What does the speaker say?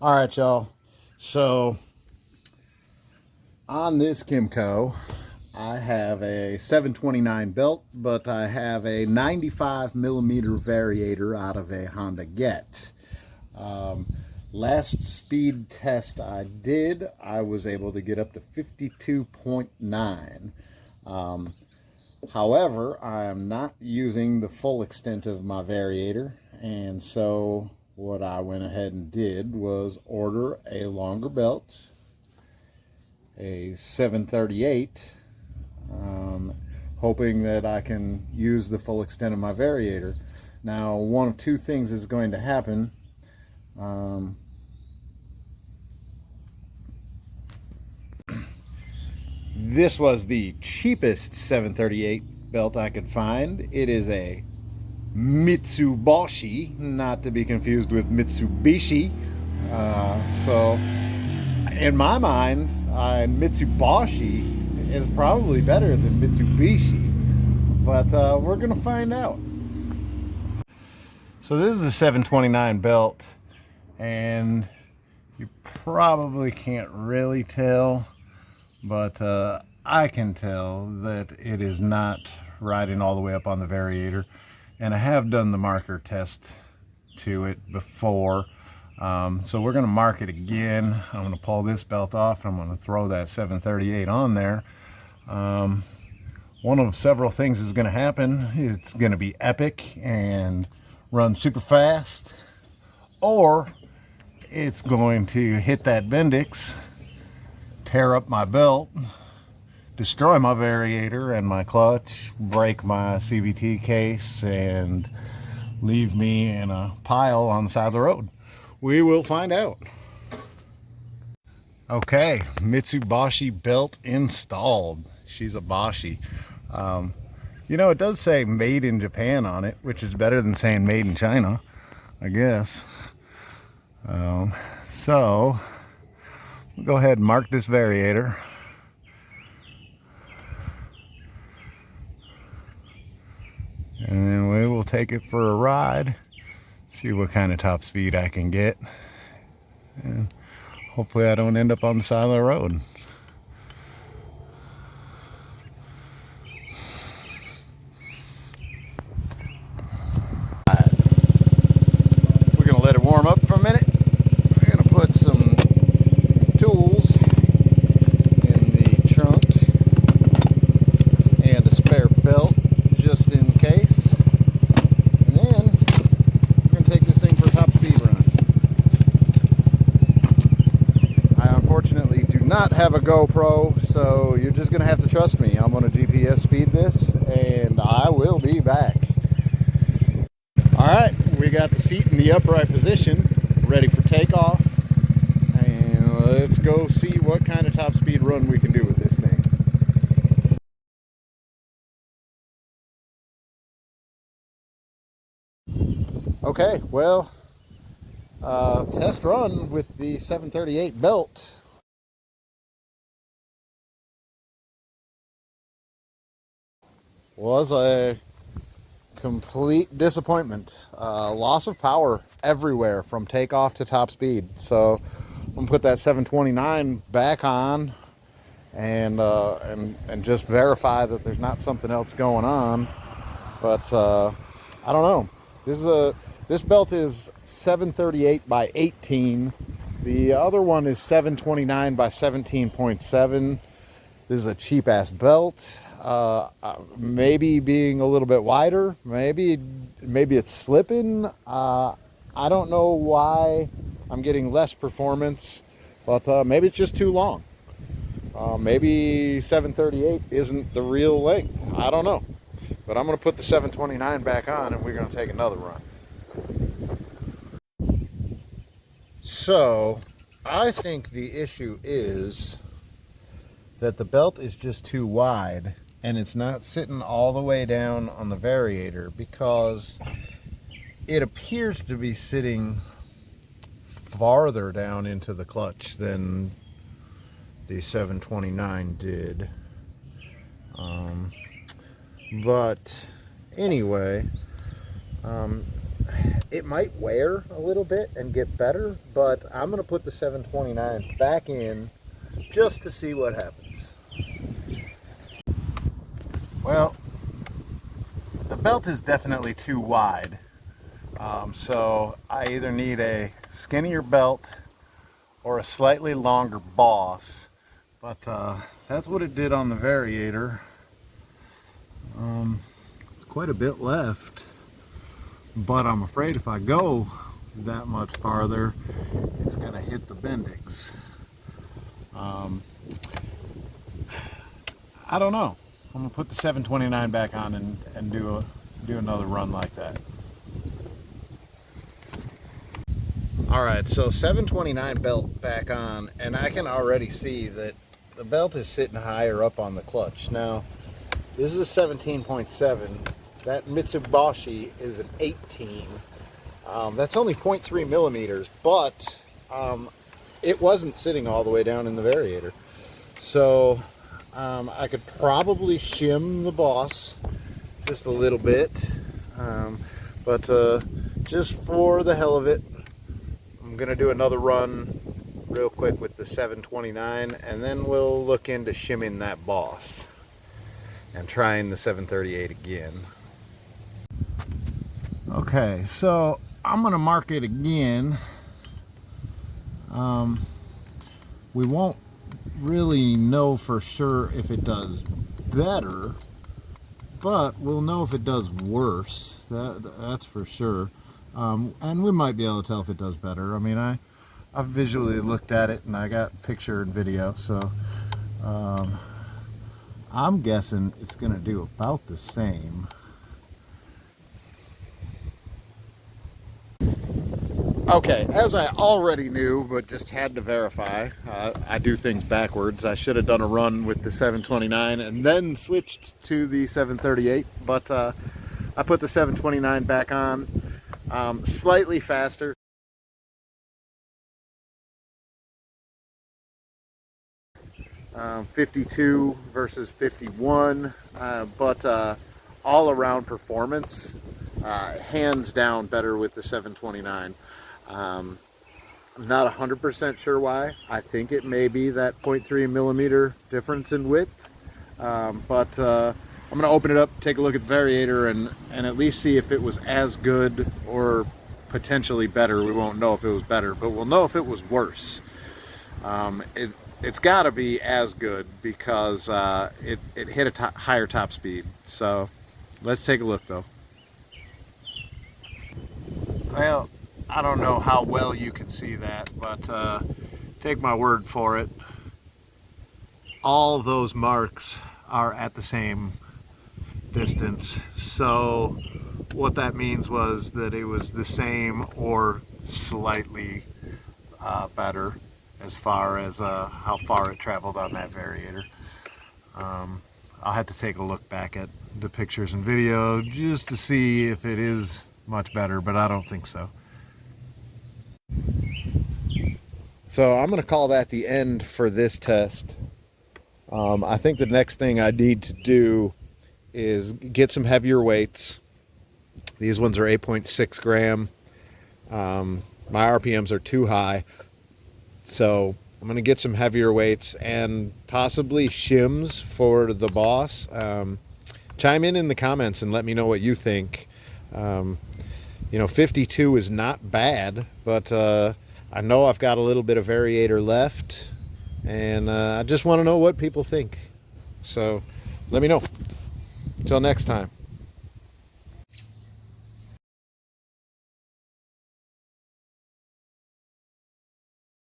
All right, y'all. So on this Kymco, I have a 729 belt, but I have a 95 millimeter variator out of a Honda Get. Last speed test I did, I was able to get up to 52.9. However, I am not using the full extent of my variator, and so what I went ahead and did was order a longer belt, a 738, hoping that I can use the full extent of my variator. Now, one of two things is going to happen. This was the cheapest 738 belt I could find. It is a Mitsubishi, not to be confused with Mitsubishi. So in my mind, Mitsubishi is probably better than Mitsubishi, but we're gonna find out. So this is a 729 belt, and you probably can't really tell, but I can tell that it is not riding all the way up on the variator. And I have done the marker test to it before. So we're going to mark it again. I'm going to pull this belt off and I'm going to throw that 738 on there. One of several things is going to happen. It's going to be epic and run super fast, or it's going to hit that Bendix, tear up my belt, destroy my variator and my clutch, break my CVT case, and leave me in a pile on the side of the road. We will find out. Okay, Mitsubishi belt installed. She's a Boshi. You know, it does say made in Japan on it, which is better than saying made in China, I guess. So we'll go ahead and mark this variator. And then we will take it for a ride, see what kind of top speed I can get, and hopefully I don't end up on the side of the road. We're going to let it warm up for a minute. We're going to put some tools in the trunk and a spare belt just in case. Not have a GoPro, so you're just gonna have to trust me. I'm gonna GPS speed this and I will be back. All right, we got the seat in the upright position, ready for takeoff, and let's go see what kind of top speed run we can do with this thing. Okay, well, test run with the 738 belt. Was a complete disappointment. Loss of power everywhere from takeoff to top speed. So I'm gonna put that 729 back on and just verify that there's not something else going on. But I don't know. This belt is 738 by 18. The other one is 729 by 17.7. This is a cheap ass belt. Maybe being a little bit wider, maybe it's slipping. I don't know why I'm getting less performance, but maybe it's just too long. Maybe 738 isn't the real length. I don't know, but I'm going to put the 729 back on and we're going to take another run. So I think the issue is that the belt is just too wide and it's not sitting all the way down on the variator, because it appears to be sitting farther down into the clutch than the 729 did. But anyway, it might wear a little bit and get better, but I'm going to put the 729 back in just to see what happens. Well, the belt is definitely too wide, so I either need a skinnier belt or a slightly longer boss, but that's what it did on the variator. It's quite a bit left, but I'm afraid if I go that much farther, it's gonna hit the Bendix. I don't know. I'm gonna put the 729 back on and do another run like that. All right, so 729 belt back on, and I can already see that the belt is sitting higher up on the clutch. Now, this is a 17.7. That Mitsubishi is an 18. That's only 0.3 millimeters, but it wasn't sitting all the way down in the variator. So I could probably shim the boss just a little bit, but just for the hell of it, I'm gonna do another run real quick with the 729, and then we'll look into shimming that boss and trying the 738 again. Okay, so I'm gonna mark it again. We won't really know for sure if it does better, but we'll know if it does worse. That's for sure. And we might be able to tell if it does better. I mean, I've visually looked at it and I got picture and video, so I'm guessing it's gonna do about the same. Okay, as I already knew, but just had to verify, I do things backwards. I should have done a run with the 729 and then switched to the 738, but I put the 729 back on, slightly faster. Um, 52 versus 51, but all around performance, hands down better with the 729. I'm not 100% sure why. I think it may be that 0.3 millimeter difference in width, but I'm gonna open it up, take a look at the variator, and at least see if it was as good or potentially better. We won't know if it was better, but we'll know if it was worse. It's got to be as good because it hit a higher top speed. So let's take a look though. Well, I don't know how well you can see that, but take my word for it. All those marks are at the same distance. So what that means was that it was the same or slightly better as far as how far it traveled on that variator. I'll have to take a look back at the pictures and video just to see if it is much better, but I don't think so. So I'm going to call that the end for this test. I think the next thing I need to do is get some heavier weights. These ones are 8.6 gram. My RPMs are too high. So I'm going to get some heavier weights and possibly shims for the boss. Chime in the comments and let me know what you think. You know, 52 is not bad, but I know I've got a little bit of variator left, and I just want to know what people think. So let me know. Until next time.